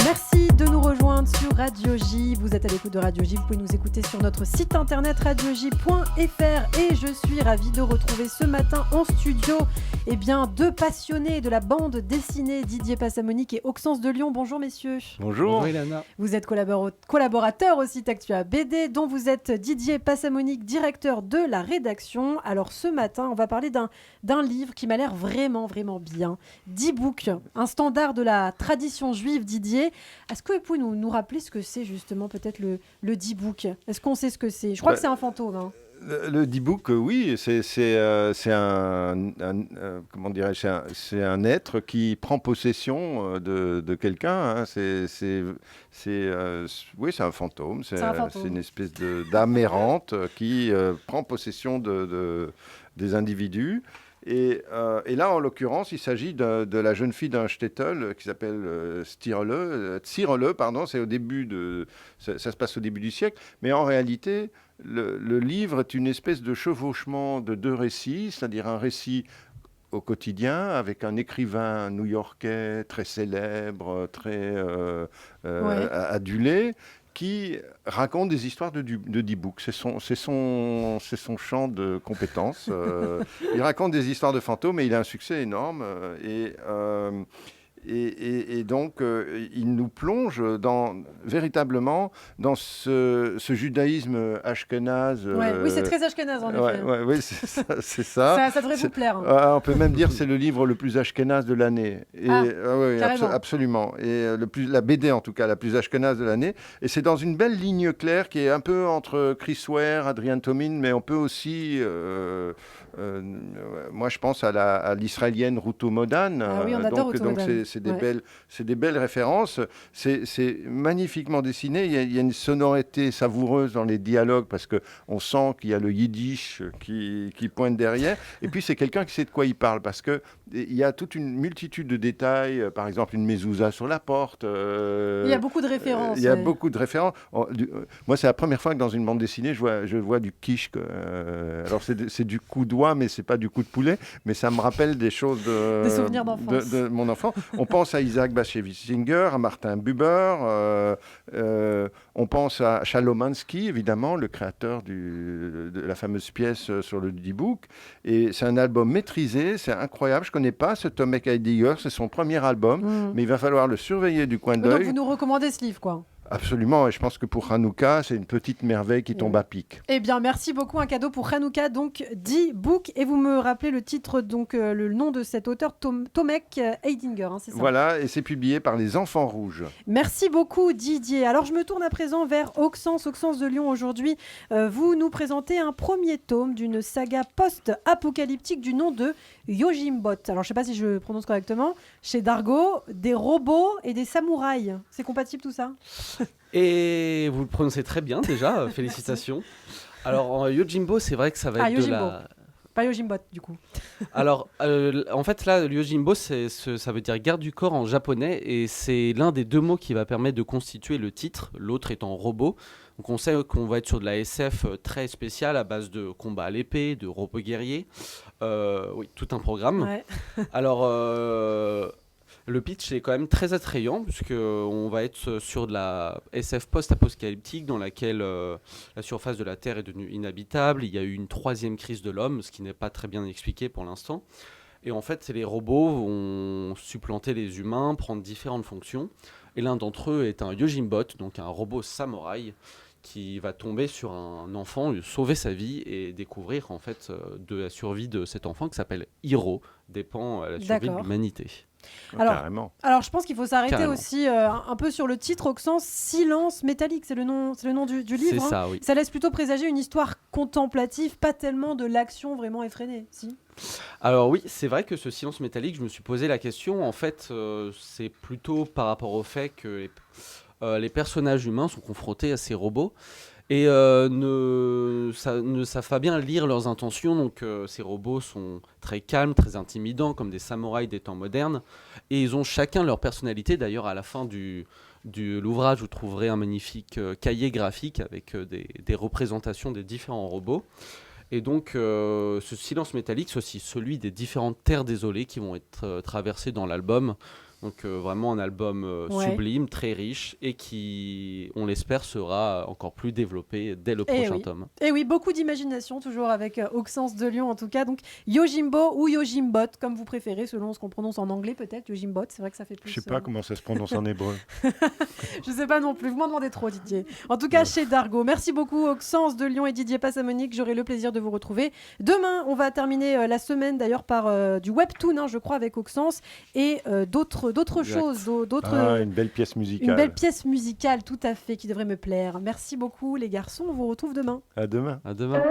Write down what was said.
Merci de nous rejoindre sur Radio J. Vous êtes à l'écoute de Radio J. Vous pouvez nous écouter sur notre site internet radioj.fr. Et je suis ravie de retrouver ce matin en studio deux passionnés de la bande dessinée, Didier Passamonique et Auxence de Lyon. Bonjour messieurs. Bonjour. Bonjour Ilana. Vous êtes collaborateur au site Actua BD, dont vous êtes Didier Passamonique, directeur de la rédaction. Alors ce matin, on va parler d'un livre qui m'a l'air vraiment, vraiment bien. D-Book, un standard de la tradition juive, Didier. Est-ce que vous pouvez nous rappeler ce que c'est justement peut-être le D-Book ? Est-ce qu'on sait ce que c'est ? Je crois que c'est un fantôme. Hein. Le D-Book, oui, c'est un être qui prend possession de quelqu'un. Hein. Oui, c'est un fantôme. C'est une espèce d'âme errante qui prend possession des individus. Et là, en l'occurrence, il s'agit de la jeune fille d'un shtetl qui s'appelle Tzirele, ça se passe au début du siècle, mais en réalité, le livre est une espèce de chevauchement de deux récits, c'est-à-dire un récit au quotidien avec un écrivain new-yorkais très célèbre, très adulé, qui raconte des histoires de D-Book. C'est son champ de compétences. Il raconte des histoires de fantômes et il a un succès énorme. Et donc, il nous plonge véritablement dans ce judaïsme ashkénaze. Oui, c'est très ashkénaze, en effet. Oui, c'est ça. Ça devrait vous plaire. On peut même dire que c'est le livre le plus ashkénaze de l'année. Absolument. Et la BD, en tout cas, la plus ashkénaze de l'année. Et c'est dans une belle ligne claire qui est un peu entre Chris Ware, Adrian Tomin, mais on peut aussi... moi, je pense à l'israélienne Ruto Modan. Ah oui, on adore Ruto Modan. C'est des belles références. C'est magnifiquement dessiné. Il y a une sonorité savoureuse dans les dialogues parce qu'on sent qu'il y a le yiddish qui pointe derrière. Et puis, c'est quelqu'un qui sait de quoi il parle parce qu'il y a toute une multitude de détails. Par exemple, une mezouza sur la porte. Il y a beaucoup de références. Il y a beaucoup de références. Moi, c'est la première fois que dans une bande dessinée, je vois du quiche. Alors, c'est du coup d'oie, mais c'est pas du coup de poulet. Mais ça me rappelle des choses des souvenirs d'enfance. De mon enfant. On pense à Isaac Bashevis-Singer, à Martin Buber, on pense à Chalomansky, évidemment, le créateur de la fameuse pièce sur le D-Book. Et c'est un album maîtrisé, c'est incroyable. Je ne connais pas ce Tomek Heidegger, c'est son premier album, mais il va falloir le surveiller du coin d'œil. Donc vous nous recommandez ce livre, quoi ? Absolument, et je pense que pour Hanouka, c'est une petite merveille qui tombe à pic. Eh bien, merci beaucoup, un cadeau pour Hanouka, donc D-Book. Et vous me rappelez le titre, donc le nom de cet auteur, Tomek Heidegger, hein, c'est ça ? Voilà, et c'est publié par Les Enfants Rouges. Merci beaucoup, Didier. Alors, je me tourne à présent vers Auxence de Lyon. Aujourd'hui, vous nous présentez un premier tome d'une saga post-apocalyptique du nom de Yojimbot. Alors, je ne sais pas si je prononce correctement. Chez Dargo, des robots et des samouraïs. C'est compatible tout ça ? Et vous le prononcez très bien déjà, félicitations. Alors, Yojimbo, c'est vrai que ça va être Yojimbo. de la... Pas Yojimbot, du coup. Alors, en fait, là, le Yojimbo, ça veut dire garde du corps en japonais, et c'est l'un des deux mots qui va permettre de constituer le titre, l'autre étant robot. Donc, on sait qu'on va être sur de la SF très spéciale à base de combat à l'épée, de robots guerriers. Oui, tout un programme. Ouais. Alors... le pitch est quand même très attrayant puisqu'on va être sur de la SF post-apocalyptique dans laquelle la surface de la Terre est devenue inhabitable. Il y a eu une troisième crise de l'homme, ce qui n'est pas très bien expliqué pour l'instant. Et en fait, les robots vont supplanter les humains, prendre différentes fonctions. Et l'un d'entre eux est un Yojimbot, donc un robot samouraï, qui va tomber sur un enfant, sauver sa vie et découvrir en fait de la survie de cet enfant qui s'appelle Hiro, dépend la survie de l'humanité. Alors, je pense qu'il faut s'arrêter aussi un peu sur le titre, Auxence, Silence métallique, c'est le nom du livre. C'est ça, oui. Ça laisse plutôt présager une histoire contemplative, pas tellement de l'action vraiment effrénée, si ? Alors oui, c'est vrai que ce silence métallique, je me suis posé la question. En fait, c'est plutôt par rapport au fait que les personnages humains sont confrontés à ces robots et ne savent pas bien lire leurs intentions. Donc ces robots sont très calmes, très intimidants, comme des samouraïs des temps modernes. Et ils ont chacun leur personnalité. D'ailleurs, à la fin de l'ouvrage, vous trouverez un magnifique cahier graphique avec des représentations des différents robots. Et donc, ce silence métallique, c'est aussi celui des différentes terres désolées qui vont être traversées dans l'album. Donc vraiment un album sublime, très riche et qui, on l'espère, sera encore plus développé dès le prochain tome. Et oui, beaucoup d'imagination, toujours avec Auxence de Lyon en tout cas. Donc Yojimbo ou Yojimbot, comme vous préférez, selon ce qu'on prononce en anglais peut-être. Yojimbot, c'est vrai que ça fait plus... Je sais pas comment ça se prononce en hébreu. Je sais pas non plus, vous m'en demandez trop Didier. En tout cas, chez Dargo. Merci beaucoup Auxence de Lyon et Didier Passamonique. J'aurai le plaisir de vous retrouver. Demain, on va terminer la semaine d'ailleurs par du webtoon, je crois, avec Auxence et d'autres choses. Une belle pièce musicale. Une belle pièce musicale, tout à fait, qui devrait me plaire. Merci beaucoup les garçons, on vous retrouve demain. À demain. À demain.